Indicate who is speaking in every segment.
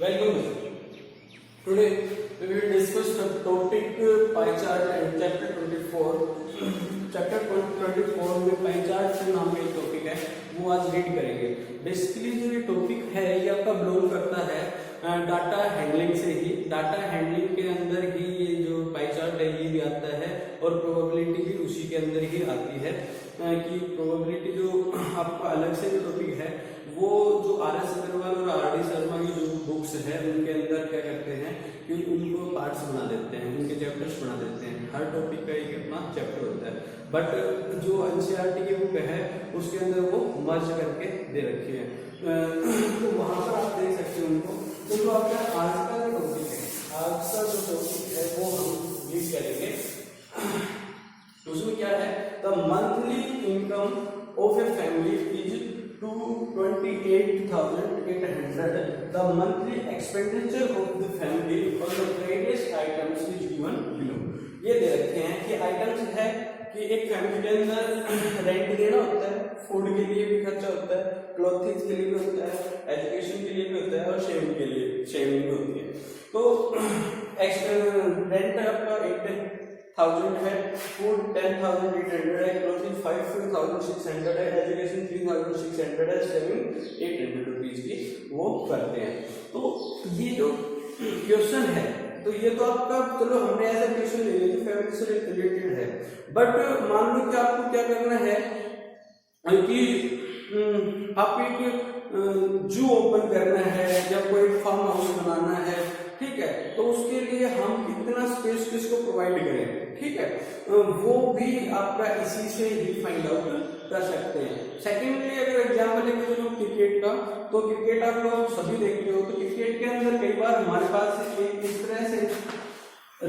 Speaker 1: Welcome. Today we will discuss the topic pie chart and chapter 24. Chapter 24 में pie chart के नाम का एक टॉपिक है, वो आज रीड करेंगे। बेसिकली जो ये टॉपिक है ये आपका बिलोंग करता है डाटा हैंडलिंग से ही। डाटा हैंडलिंग के अंदर ही ये जो पाई चार्ट है ये भी आता है और प्रोबेबिलिटी भी उसी के अंदर ही आती है कि प्रोबेबिलिटी जो आपका अलग से जो टॉपिक है वो जो आर.एस. अग्रवाल और आर.डी. शर्मा की जो बुक्स है उनके अंदर क्या करते हैं कि उनको पार्ट्स बना देते हैं, उनके चैप्टर्स बना देते हैं। हर टॉपिक का एक अपना चैप्टर होता है, बट जो एनसीईआरटी की बुक है उसके अंदर वो मर्ज करके दे रखी है, तो वहां पर आप देख सकते हो उनको। तो जो आपका आज का जो टॉपिक है, आज का जो टॉपिक है वो हम रीड करेंगे। उसमें क्या है, the monthly income of a family is 28,800. The monthly expenditure of the family on the various items is given below. ये दे रखे हैं कि आइटम्स है कि एक फैमिली के अंदर रेंट देना होता है, फूड के लिए भी खर्चा होता है, क्लॉथिंग के लिए भी होता है, एजुकेशन के लिए भी होता है और शेविंग के लिए शेविंग भी होती है। तो रेंट आपका 8,000 है, फूड 10,800 है, क्लॉथिंग 5,600 है, एजुकेशन 3,600 है, सेविंग 800 रुपीज की वो करते हैं। तो ये जो क्वेश्चन है तो ये तो आपका चलो हमने ऐसा क्वेश्चन ले लिया जो फैमिली से रिलेटेड है, बट मान लो कि आपको क्या करना है कि आप एक जू ओपन करना है या कोई फार्म हाउस बनाना है, ठीक है, तो उसके लिए हम कितना स्पेस किसको प्रोवाइड करें, ठीक है, वो भी आपका इसी से ही फाइंड आउट कर सकते हैं। सेकेंडली अगर एग्जांपल लेके चलो क्रिकेट का, तो क्रिकेट आप लोग सभी देखते हो, तो क्रिकेट के अंदर कई बार हमारे पास एक इस तरह से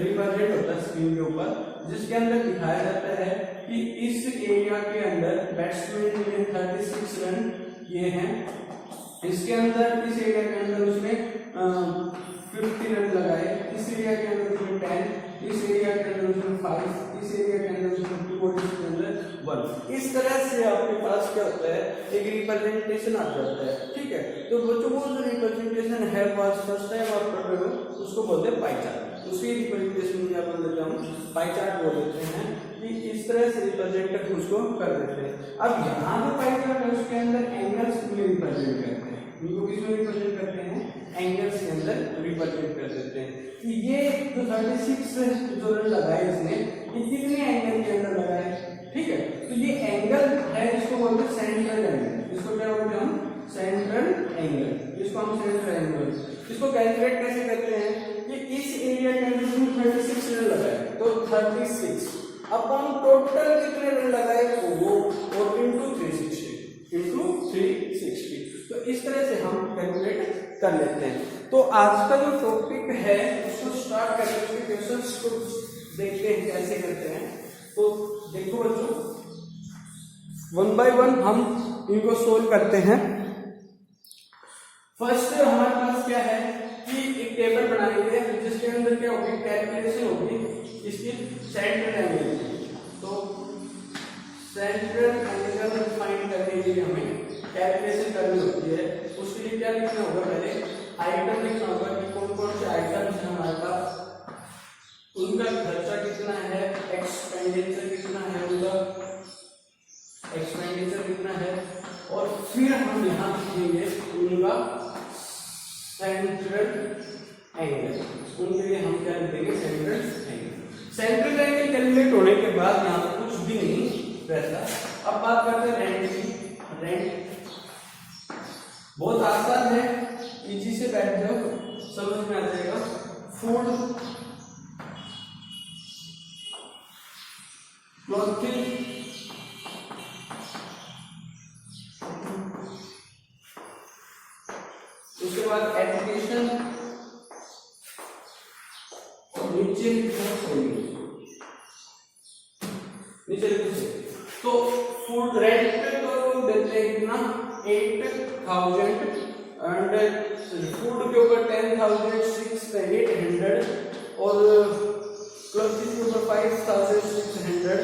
Speaker 1: रिप्रेजेंट होता है स्क्रीन के ऊपर, जिसके अंदर दिखाया जाता है कि इस एरिया के अंदर बैट्समैन ने 36 रन किए हैं, इसके अंदर इस एरिया के अंदर उसने 50 रन लगाए, इस एरिया के अंदर उसने 10, इस एरिया के अंदर उसने 5, इस एरिया के अंदर उसने 2 और इसके अंदर 1। इस तरह से आपके पास क्या होता है, एक रिप्रेजेंटेशन आ जाता है, ठीक है। तो बच्चों वो जो रिप्रेजेंटेशन है फर्स्ट टाइम आप पढ़ रहे हो उसको बोलते हैं पाई चार्ट। उसी रिप्रेजेंटेशन में आप बोल देते हैं पाई चार्ट बोल देते हैं कि इस तरह से रिप्रेजेंट उसको कर देते हैं। अब यहाँ जो पाई चार्ट है उसके अंदर एंगल्स में रिप्रेजेंट करते हैं, इनको किसमें रिप्रेजेंट करते हैं, एंगल्स के अंदर रिप्रेजेंट कर देते हैं। तो ये जो 36 जो रन लगाए इसने, ये कितने एंगल के अंदर लगाए, ठीक है। तो ये एंगल है, इसको बोलते हैं सेंट्रल एंगल, इसको क्या बोलते हैं हम, सेंट्रल एंगल, इसको हम सेंट्रल एंगल। इसको कैलकुलेट कैसे करते हैं कि इस एरिया के अंदर 36 रन लगाए, तो 36 अपन टोटल कितने रन लगाए वो और इनटू 360, तो इस तरह से हम कैलकुलेट कर लेते हैं। तो आज का जो टॉपिक है उसको स्टार्ट करते हैं, उसके क्वेश्चंस को देखते हैं कैसे करते हैं। तो देखो बच्चों, 1 बाय 1 हम इनको सोल्व करते हैं। फर्स्ट हमारे पास क्या है कि एक टेबल बनाएंगे जिसके अंदर क्या होगी, कैलकुलेशन होगी इसकी सेंट्रल एंगल की। तो सेंट्रल एंगल फाइंड करने के लिए हमें कैलकुलेशन करनी होती है। उसके लिए क्या लिखना होगा, पहले आइटम लिखना होगा कि कौन कौन से आइटम्स हैं हमारे पास, उनका खर्चा कितना है, एक्सपेंडिचर कितना है, उनका एक्सपेंडिचर कितना है, और फिर हम यहाँ लिखेंगे उनका सेंट्रल एंगल। उनके लिए हम क्या लिखेंगे, central angle. Central angle calculate होने के बाद यहाँ पर कुछ भी नहीं रहता। अब बात करते हैं रेंट की। रेंट बहुत आसान है, इजी से बैठ जाओ, समझ में आ जाएगा। फूड, क्लॉथिंग, उसके बाद एजुकेशन, और नीचे तो फूड रेंट तो देते हैं कितना, 8,000 एंड फूड के ऊपर 10,800 और क्लॉथिंग के ऊपर 5,600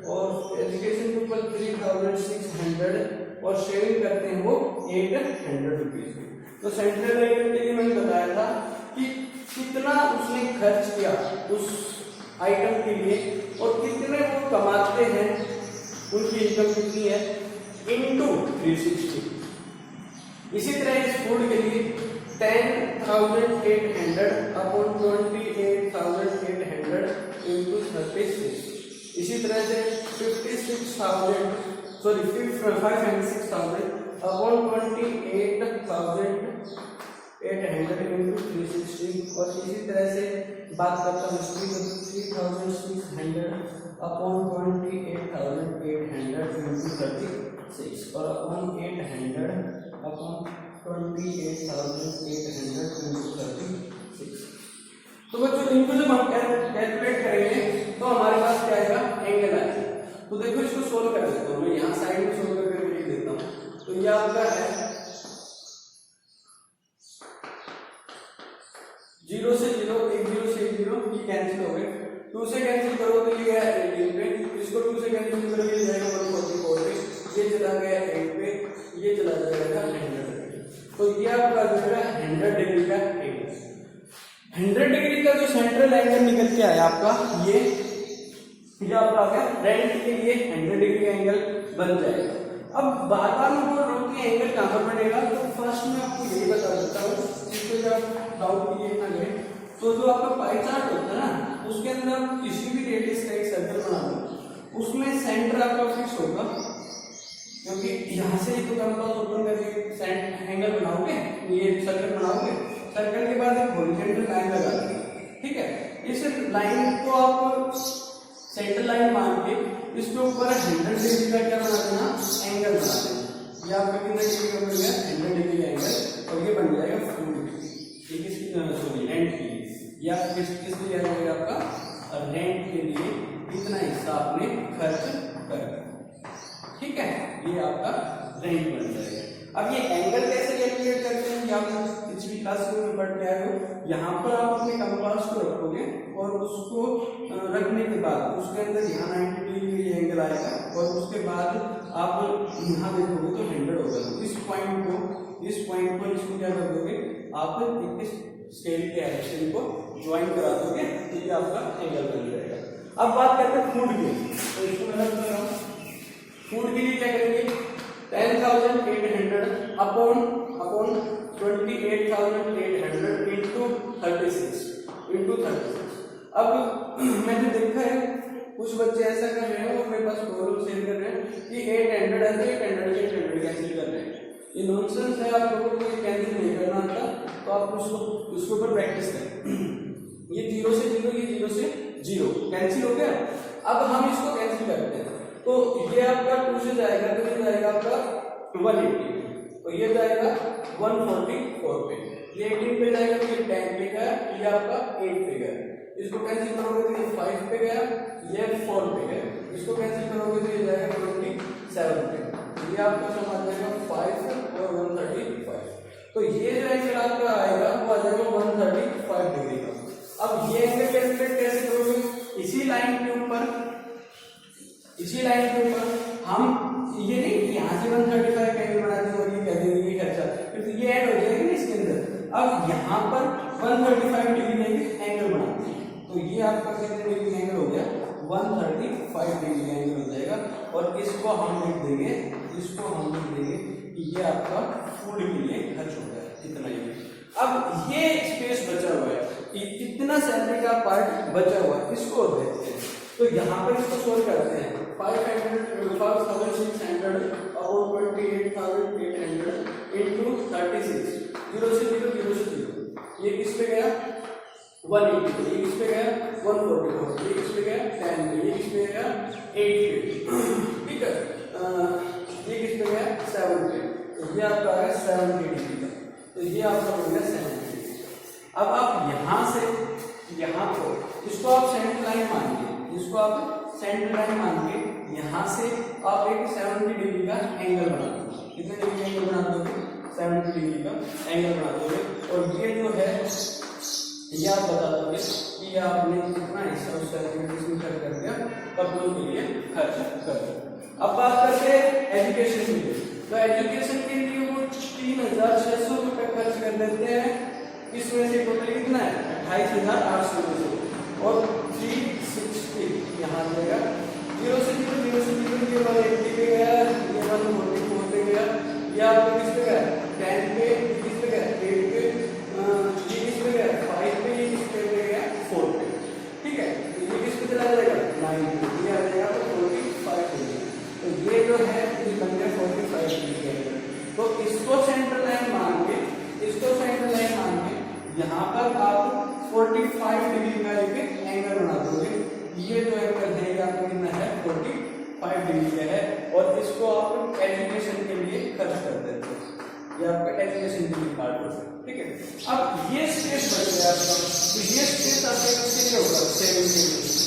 Speaker 1: और एजुकेशन के ऊपर 3,600 और शेविंग करते हैं वो 800 रुपीज। तो सेंट्रल एंगल के लिए मैंने बताया था कि कितना उसने खर्च किया उस आइटम के लिए और कितने वो कमाते हैं, उनकी इनकम कितनी है इनटू 360। इसी तरह इस फूड के लिए 10,800 अपॉन 28,800 इंटू 36। इसी तरह से 5,600 अपॉन 28,800 इंटू 360। और इसी तरह से बात करता हूँ इसकी, 3,600 अपॉन 28,800 इंटू 36 और अपॉन 800 अपॉन 28,800 इंटू 36। तो बच्चों इनको जब हम कैलकुलेट करेंगे तो हमारे पास क्या आएगा, एंगल आएगा। तो देखो इसको सोल्व कर देता हूँ मैं, यहाँ साइड में सोल्व करके लिख देता हूँ। तो ये आपका है 0 से 0, 1 0 से 1 0, ये कैंसिल हो गए। 2 से कैंसिल करो तो ये गया 18 पे, इसको 2 से कैंसिल करोगे ये जाएगा 144 पे, ये चला गया 8 पे, ये चला जाएगा 100 पे। तो ये आपका जो है 100 डिग्री का एंगल। 100 डिग्री का जो सेंट्रल एंगल निकल के आया आपका, ये आपका आ गया रेंट के लिए 100 डिग्री एंगल बन जाएगा। अब बार बार मैं बोल रहा हूँ कि एंगल कहाँ पर बनेगा, तो फर्स्ट में आपको यही बता देता हूँ, इसको जब डाउट क्लियर ना करें तो जो आपका पाई चार्ट होता है ना, उसके अंदर किसी भी रेडियस का एक सर्कल बना दो, उसमें सेंटर आपका फिक्स होगा, क्योंकि यहाँ से तो कंपास ओपन करके एंगल बनाओगे, ये सर्कल बनाओगे, सर्कल के बाद एक हॉरिजॉन्टल लाइन लगा देंगे, ठीक है। इस लाइन को आप सेंटर लाइन मान के इसके ऊपर 100 डिग्री का क्या बना देना, एंगल बना देना। ये आपका कितना डिग्री का बन गया, 100 डिग्री एंगल, और ये बन जाएगा 4 डिग्री। ये किसकी सॉरी रेंट के लिए, या किस लिए आएगा आपका रेंट के लिए इतना हिस्सा आपने खर्च कर, ठीक है, ये आपका रेंट बन जाएगा। अब ये एंगल कैसे कैलकुलेट करते हैं, ये आप पिछली क्लास में पढ़ के आए हो। यहाँ पर आप अपने कंपास को रखोगे और उसको रखने के बाद उसके अंदर यहाँ 90 डिग्री एंगल आएगा, और उसके बाद आप यहाँ देखोगे तो 100 होगा। इस पॉइंट को इसको क्या कर दोगे, आप इस स्केल के एक्शन को ज्वाइन करा दोगे, तो ये आपका एंगल बन जाएगा। अब बात करते हैं फूड की, तो इसको मैं रख रहा हूँ। फूड के लिए क्या करेंगे, 10,800 अपॉन 28,800 इंटू 36। अब मैंने देखा है कुछ बच्चे ऐसा कर रहे हैं, वो मेरे पास प्रॉब्लम शेयर कर रहे हैं कि 800 है तो 800 कैंसिल कर रहे हैं। ये नॉनसेंस है, आप लोगों को ये कैंसिल नहीं करना आता, तो आप उसके ऊपर प्रैक्टिस करें। ये 0 से 0, ये 0 से 0 कैंसिल हो गया। अब हम इसको कैंसिल करते हैं, तो ये आपका 2 से जाएगा तो ये जाएगा आपका 180, तो ये जाएगा 144 पे, ये 18 पे जाएगा तो ये 10 पे गया, ये आपका 8 पे गया। इसको कैंसिल करोगे तो ये 5 पे गया, ये 4 पे गया। इसको कैंसिल करोगे तो ये जाएगा 27 पे, ये आपका सम आ जाएगा 5 और 135। तो ये जो एंगल आपका आएगा वो आ जाएगा 135 डिग्री का। अब ये एंगल कैलकुलेट कैसे करोगे, इसी लाइन के ऊपर हम ये नहीं कि यहाँ से 135 एंगल बना देंगे और ये कह देंगे ये खर्चा, क्योंकि ये ऐड हो जाएगी ना इसके अंदर। अब यहाँ पर 135 डिग्री एंगल बनाते हैं, तो ये आपका कितने डिग्री एंगल हो गया, 135 डिग्री एंगल हो जाएगा। और इसको हम लिख देंगे कि ये आपका फूड के लिए खर्च हो गया इतना ही। अब ये स्पेस बचा हुआ है, इतना सैलरी का पार्ट बचा हुआ है, इसको देखते हैं। तो यहाँ पर इसको सोल्व करते हैं, 5,600 और 28,800 इंटू 36, 0 से 0, 0 से 0, ये किस पे गया 180, ये किस पे गया 144, ये किस पे गया 10 पे, ये किस पे गया 8 पे, ठीक है, ये किस पे गया 7 पे, तो ये आपका है 70 डिग्री का, तो ये आपका हो गया 70 डिग्री। अब आप यहाँ से यहाँ को इसको आप सेंटर लाइन मानिए, यहाँ से आप एक 70 डिग्री का एंगल बना दोगे। कितने डिग्री का एंगल बना दोगे, 70 डिग्री का एंगल बना दोगे। और ये जो है ये आप बता दोगे कि आपने कितना हिस्सा उस कैलकुलेशन कर दिया, कपड़ों के लिए खर्च कर दिया। अब बात करते हैं एजुकेशन के लिए, तो एजुकेशन के लिए वो 3,600 रुपये खर्च देते हैं, इसमें से टोटल कितना है 28,800 और 360 यहाँ जाएगा। 0 से 0 0 से 0 ये 180 पे गया, ये 144 पे गया, ये आपको किस पे गया 10 पे, किस पे गया 8 पे, ये किस पे गया 5 पे, ये किस पे गया 4 पे। ठीक है, ये किस पे चला जाएगा 9 पे, ये आ जाएगा तो 45 हो जाएगा। तो ये जो है ये बन गया 45 डिग्री एंगल। तो इसको सेंट्रल लाइन मान के, इसको सेंट्रल लाइन मान के यहाँ पर आप 45 डिग्री का एक एंगल बना दोगे। ये जो एंगल है ये आपका कितना है 45 डिग्री का है और इसको आप एजुकेशन के लिए खर्च कर देते हो, ये आपका एजुकेशन के लिए पार्ट होता है। ठीक है, अब ये स्पेस बच गया आपका, तो ये स्पेस आपका किसके लिए होगा 7 के लिए।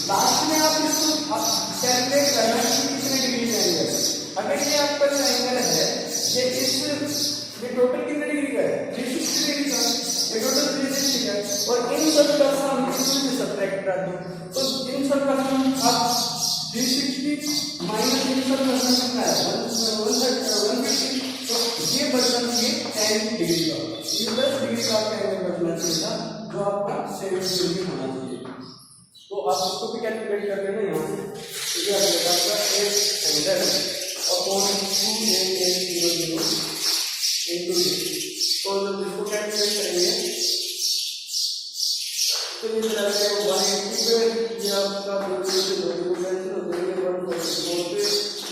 Speaker 1: लास्ट में आप इसको कैलकुलेट करना है कि कितने डिग्री का एंगल है। अगर ये आपका जो एंगल है ये टोटल कितने डिग्री का है 360 डिग्री का, ये टोटल 360 का, और इन सब का सम इसमें से सब्ट्रैक्ट कर दो, तो इन सब का सम आप 360 माइनस इन सब का सम कितना है 150, तो ये बचना चाहिए 10 डिग्री का, ये 10 डिग्री का एंगल बचना चाहिए था जो आपका 7 डिग्री होना चाहिए। तो आप इसको भी कैलकुलेट कर लेना यहाँ से, तो ये आपका 800 अपॉन 2 into तो जब इसको कैलकुलेट करेंगे तो ये चला जाएगा 180 पे, ये आपका 2 से 2 को कैंसिल हो जाएंगे 144 पे,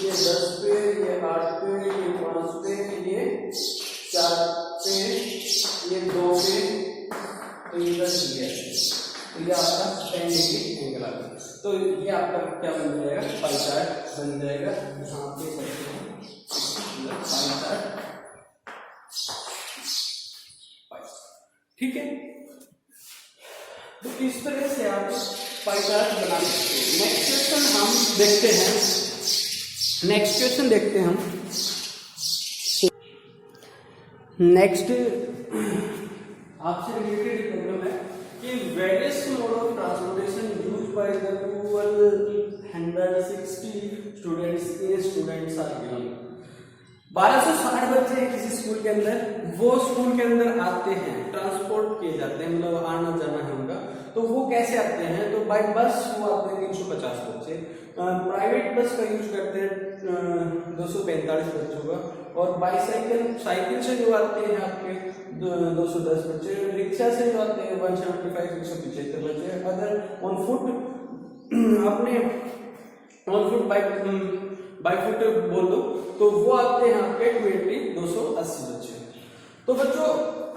Speaker 1: ये 10 पे, ये 8 पे, ये 5 पे, ये 4 पे, ये 2 पे, तो ये 10 है, तो ये आपका 10 डिग्री एंगल आ गया। तो ये आपका क्या बन जाएगा पाई चार्ट बन जाएगा, यहाँ पे सकते हैं पाई चार्ट। ठीक है, तो इस तरह से आप पाई चार्ट बना सकते हैं। नेक्स्ट क्वेश्चन हम देखते हैं, नेक्स्ट क्वेश्चन देखते हैं हम। नेक्स्ट आपसे रिलेटेड प्रॉब्लम है कि various mode of transportation used by the 1260 students are given. 1260 बच्चे हैं किसी स्कूल के अंदर, वो स्कूल के अंदर आते हैं, ट्रांसपोर्ट किए जाते हैं, मतलब आना जाना है उनका, तो वो कैसे आते हैं, तो बाय बस वो आते हैं 350 बच्चे, प्राइवेट बस का यूज करते हैं 245 बच्चों का, और साइकिल से जो आते हैं आपके 210 बच्चे, रिक्शा से जो आते हैं 175 175 बच्चे, अदर ऑन फुट अपने ऑन फुट बाई फुट बोल दो तो वो आते हैं आपके 280 बच्चे। तो बच्चों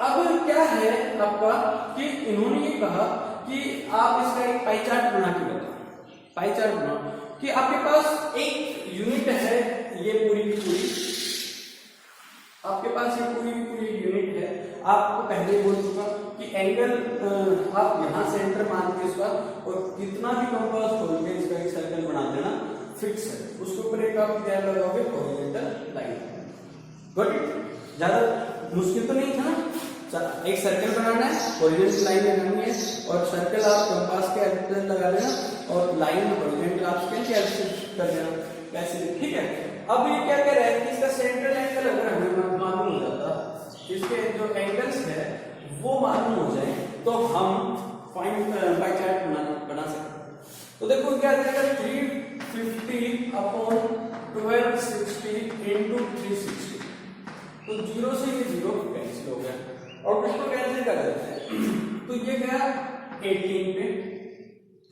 Speaker 1: अब क्या है आपका कि इन्होंने ये कहा कि आप इसका एक पाई चार्ट बना के बताओ, पाई चार्ट बनाओ कि आपके पास एक यूनिट है, ये पूरी की पूरी आपके पास ये पूरी की पूरी यूनिट है। आपको पहले बोल चुका कि एंगल आप यहाँ सेंटर मान के इसका और कितना भी कंपास खोल के इसका एक सर्कल बना देना फिक्स है, उसके ऊपर एक आप क्या लगाओगे हॉरिजॉन्टल लाइन। Got it? ज्यादा मुश्किल तो नहीं था ना, एक सर्कल बनाना है, हॉरिजॉन्टल लाइन लगानी है और सर्कल आप कंपास के हेल्प से लगा लेना और लाइन हॉरिजॉन्टल आप स्केल के हेल्प से कर लेना वैसे। ठीक है, अब ये क्या कह रहा है कि इसका सेंट्रल एंगल अगर हमें मालूम हो जाता, इसके जो एंगल्स है वो मालूम हो जाए तो हम पाई चार्ट बना सकते। तो देखो क्या जाएगा 350 अपॉन 1260 इंटू 360, तो 0 से ये 0 कैंसिल हो गया और इसको कैंसिल कर देते हैं, तो ये गया 18 पे,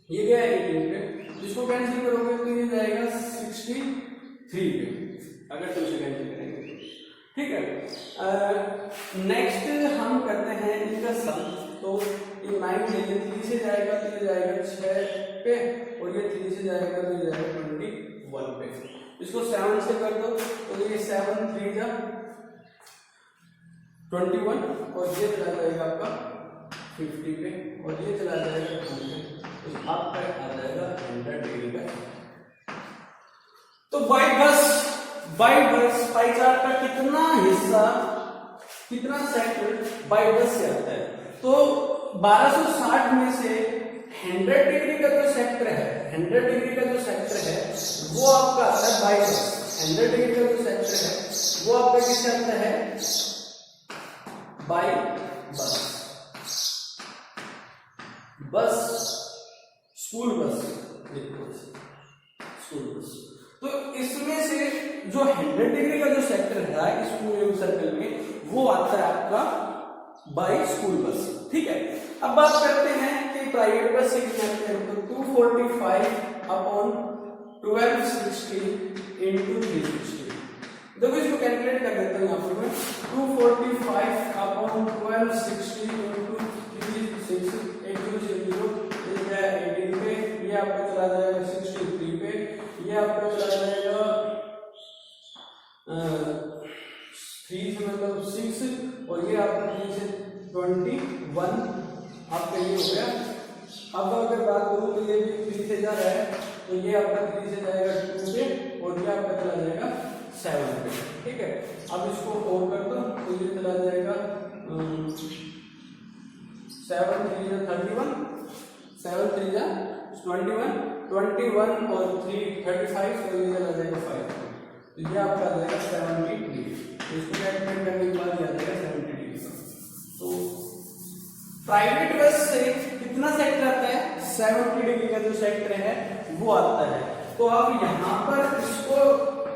Speaker 1: ये गया 18 पे, इसको कैंसिल करोगे तो ये जाएगा 63 पे अगर 2 से कैंसिल करेंगे। ठीक है, नेक्स्ट हम करते हैं इनका सम, तो ये 9 है, ये 3 से जाएगा तो ये जाएगा 6 पे और ये 3 से जाएगा तो ये जाएगा 21 पे। इसको 7 से कर दो तो ये 7 3 जा 21 और ये चला जाएगा आपका 50 पे और ये चला जाएगा 100, तो आपका आ जाएगा 100 डिग्री का। तो बाई बस पाई चार्ट का कितना हिस्सा, कितना सेक्टर बाई बस से आता है, तो 1260 में से 100 डिग्री का जो सेक्टर है, 100 डिग्री का जो सेक्टर है वो आपका आता है बाई बस। 100 डिग्री का जो सेक्टर है वो आपका किससे आता है बाई बस, बस स्कूल बस, स्कूल बस। तो इसमें से जो 100 डिग्री का जो सेक्टर है इस पूरे सर्कल में वो आता है आपका बाई स्कूल बस। ठीक है, अब बात करते हैं कि प्राइवेट बस से कितने आते हैं। तो 245 अपॉन 1260 इंटू 360। देखो इसको कैलकुलेट कर देता हूँ यहाँ पर मैं। 245 अपॉन 1260 इंटू 360 18 पे, ये आपका चला जाएगा 63 पे, ये आपका चला जाएगा 3 से मतलब 6 और ये आपका 3 से 21 आपका ये हो गया। अब अगर बात करूँ तो ये भी 3 से जा रहा है, तो ये आपका 3 से जाएगा 2 पे और ये आपका चला जाएगा 7 पे। ठीक है, अब इसको और कर दो तो ये चला जाएगा 7 3 जा 31, 7 3 जा 21, 21 और 3 35, तो ये चला जाएगा 5। तो ये आपका आ जाएगा 70 डिग्री। तो इसको कैलकुलेट करने के बाद ये आ जाएगा 70 डिग्री। तो प्राइवेट बस से कितना सेक्टर आता है, 70 डिग्री का जो सेक्टर है वो आता है। तो आप यहाँ पर इसको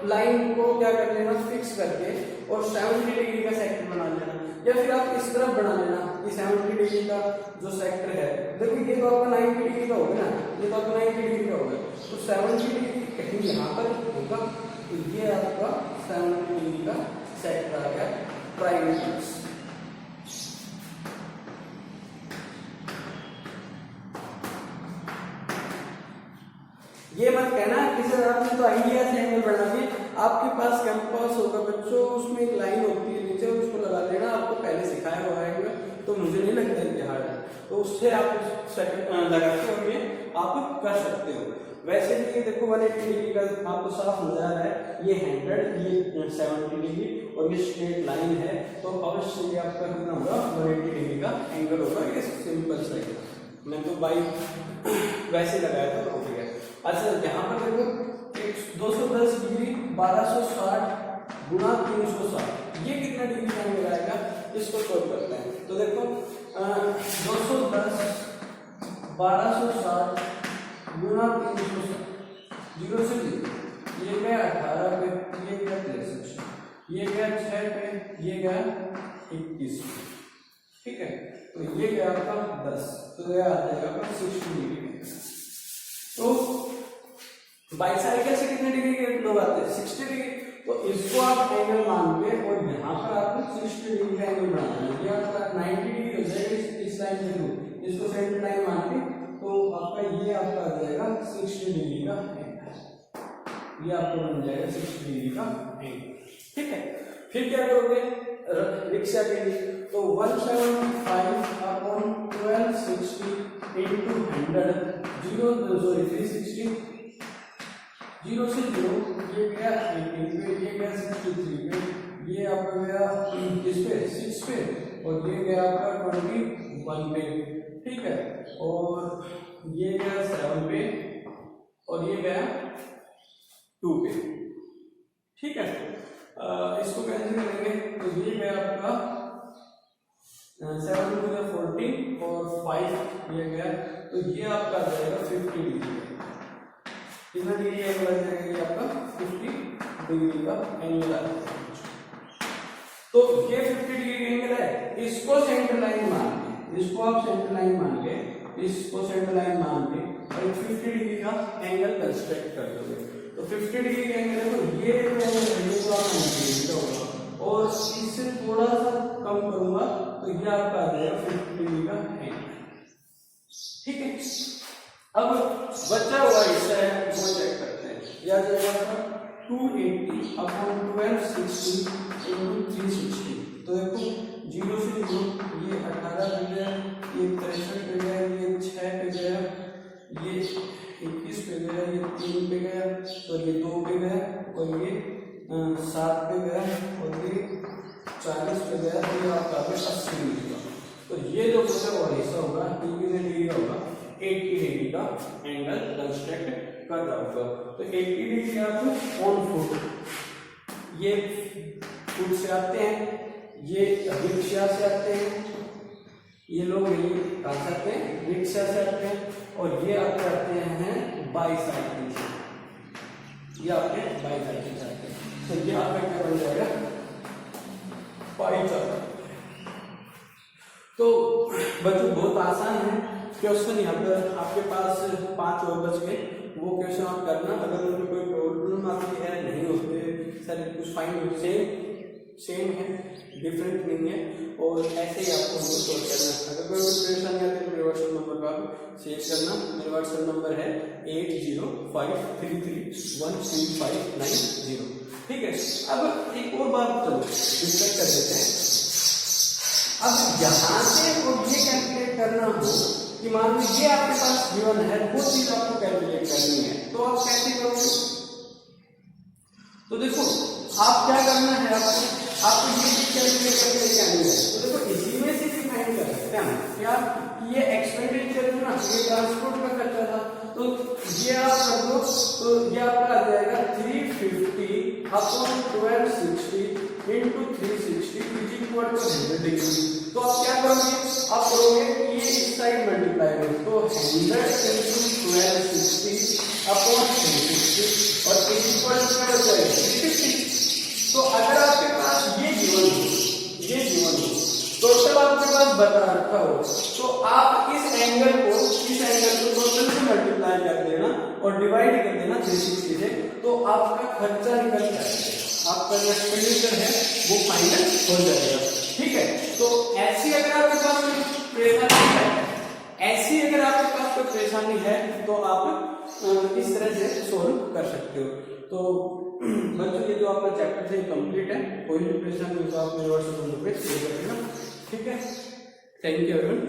Speaker 1: लाइन को क्या कर लेना, फिक्स करके और 70 डिग्री का सेक्टर बना लेना, या फिर आप इस तरफ बना लेना कि 70 डिग्री का जो सेक्टर है। देखो ये तो आपका 90 डिग्री का होगा ना, ये तो आपका 90 डिग्री का होगा, तो 70 डिग्री कहीं यहाँ पर होगा, तो ये आपका 70 डिग्री का सेक्टर आ गया प्राइवेट बस। ये मत कहना कि सर आपने तो आइडिया से एंगल बढ़ा दिए। आपके पास कंपास होगा बच्चों, उसमें एक लाइन होती है नीचे, उसको लगा लेना, आपको पहले सिखाया हुआ है, तो मुझे नहीं लगता इतना हार्ड है, तो उससे आप सेकंड लगा के और ये आप कर सकते हो। वैसे भी ये देखो 180 डिग्री का आपको साफ नजर आ रहा है, ये 100, ये 70 डिग्री और ये स्ट्रेट लाइन है, तो अवश्य ये आपका कितना होगा 180 डिग्री का एंगल होगा। ये सिंपल सा है, मैं तो बाई वैसे लगाया था तो हो गया। अच्छा यहाँ पर देखो 210 डिग्री 1260 गुणा 360, ये कितना डिग्री का एंगल आएगा, इसको सोल्व करते हैं। तो देखो 210 1260 गुणा 360, 0 से 0, ये गया 18 पे, ये गया 63, ये गया 6 पे, ये गया 21 पे। ठीक है, तो ये गया आपका 10, तो ये आ जाएगा आपका 60 डिग्री। तो बाइसाइकिल से कितने डिग्री के लोग आते हैं, 60 डिग्री। तो इसको आप एंगल मान के और यहाँ पर आपको 60 डिग्री का एंगल बनाना है। ये आपका 90 डिग्री हो जाएगा इस लाइन के थ्रू, इसको सेंटर लाइन मान के, तो आपका ये आपका आ जाएगा 60 डिग्री का एंगल, ये आपको बन जाएगा 60 डिग्री का एंगल। ठीक है, फिर क्या करोगे रिक्शा के लिए, तो 175 अपॉन 1260 इंटू 100, 360, 0 से 0, ये गया 18 पे, ये गया 63 पे, ये आपका गया किस पे 6 पे, और ये गया आपका 21 पे। ठीक है, और ये गया 7 पे और ये गया 2 पे। ठीक है, इसको कैंसिल करेंगे तो ये गया आपका 7 टू 14 और 5 ये गया, तो ये आपका आ जाएगा 50 डिग्री। कितना डिग्री एंगल आ जाएगा, ये आपका 50 डिग्री का एंगल आ जाएगा। तो ये 50 डिग्री एंगल है, इसको सेंटर लाइन मान के, इसको आप सेंटर लाइन मान के, इसको सेंटर लाइन मान के और 50 डिग्री का एंगल कंस्ट्रक्ट कर दोगे। तो 50 डिग्री का एंगल है, तो ये एंगल तो आप 90 डिग्री का होगा, और इससे थोड़ा सा कम करूंगा तो ये आपका आ जाएगा 50 डिग्री का एंगल। ठीक है, अब बचा हुआ हिस्सा है वो चेक करते हैं। यह जाएगा 280 अपॉन 1260 इंटू 360। तो देखो 0 से 0, ये 18 पे गया, ये 63 पे गया, ये 6 पे गया, ये 21 पे गया, ये 3 पे गया, और ये 2 पे गया, और ये 7 पे गया, और ये 40 पे गया, तो ये आपका 80 डिग्री का। तो ये जो बचा हुआ हिस्सा होगा कितने डिग्री का होगा, 80 डिग्री का एंगल कंस्ट्रक्ट कर रहा होगा। तो 80 डिग्री आप ऑन फुट, ये फुट से आते हैं, ये रिक्शा से आते हैं, ये लोग ये कहाँ से आते हैं, रिक्शा से आते हैं, और ये आपके आते हैं बाईसाइकिल से, ये आपके बाईसाइकिल से आते हैं। तो ये आपका क्या बन जाएगा, पाई चार्ट। तो बच्चों बहुत आसान है क्वेश्चन, यहाँ पर आपके पास 5 और बच गए, वो क्वेश्चन आप करना। अगर उनमें कोई प्रॉब्लम आती है, नहीं होते सर कुछ फाइन सेम है, डिफरेंट नहीं है, और ऐसे ही आपको उनको सोल्व करना है। अगर कोई परेशानी आती है तो मेरे व्हाट्सएप नंबर का शेयर करना। मेरा व्हाट्सएप नंबर है 8053313590। ठीक है, अब एक और बात चलो डिस्कस कर देते हैं। अब यहाँ से और ये कैलकुलेट करना हो कि मान लीजिए ये आपके पास गिवन है, वो चीज आपको कैलकुलेट करनी है, तो आप कैसे करोगे? तो देखो आप क्या करना है, आपको ये कैलकुलेट करके लेके आनी है। तो देखो इसी में से फाइंड कर सकते हैं क्या, ये एक्सपेंडिचर ना, ये ट्रांसपोर्ट का खर्चा था, तो ये आप कर दो, तो ये आपका आ जाएगा 350/1260 into 360 is equal to 100 degree. तो आप क्या करोगे, आप करोगे ये इस साइड मल्टीप्लाई करो, तो 100 into 1260/360 और इज इक्वल टू क्या हो जाएगा 350। तो अगर आपके पास ये गिवन हो, टोटल आपके पास बता रखा हो, तो आप इस एंगल को टोटल से मल्टीप्लाई कर देना और डिवाइड कर देना 360 से, तो आपका खर्चा निकल जाएगा, आपका जो एक्सपेंडिचर है वो फाइनल हो जाएगा। ठीक है, तो ऐसी अगर आपके पास कोई परेशानी है तो आप इस तरह से सोल्व कर सकते हो। तो बच्चों ये जो आपका चैप्टर है कंप्लीट है, कोई भी परेशानी हो तो आप मेरे व्हाट्सएप नंबर पे शेयर कर देना। ठीक है, थैंक यू एवरीवन।